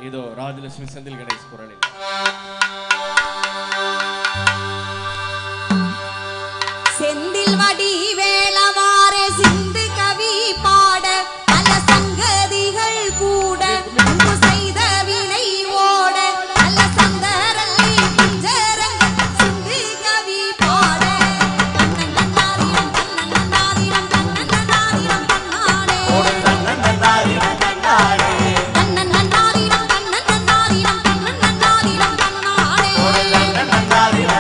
இதோ ராஜலட்சுமி செந்தில் கணேஷ் குரலில். செந்தில் வடி வேளவாரே சிந்து கவி பாட பல சங்கதிகள் கூட செய்த வினை ஓட நல்ல சந்தரலை பஞ்சரங்க சிந்து கவி பாட நன்னாரினம் நன்னாரினம் நன்னாரினம் நன்னாரே நன்னாரினம் நன்னாரே நன்னாரினம் நன்னாரினம் நன்னாரினம் நன்னாரே நன்னாரினம்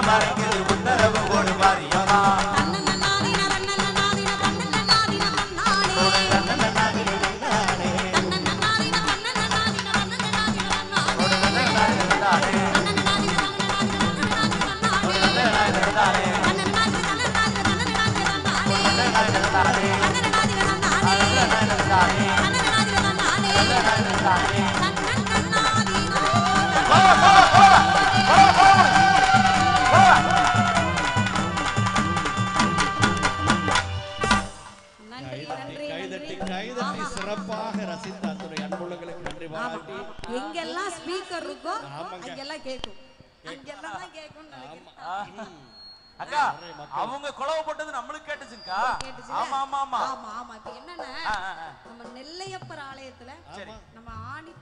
மறைக்கிறது உத்தரவு ஓடு மாரியம்மா. சிறப்பாக ரசித்த அத்துறை அன்புள்ளங்களுக்கு நன்றி பாராட்டி. எங்கெல்லாம் ஸ்பீக்கர் இருக்கோ அங்கெல்லாம் கேட்கும், அங்கெல்லாம் கேட்கும். அக்கா அவங்க குளவு போட்டது நம்மளுக்கு கேட்டுச்சுங்கா. ஆமா ஆமா ஆமா ஆமா ஆமா. இப்ப என்னன்னா நம்ம நெல்லையப்பர் ஆலயத்துல நம்ம ஆணி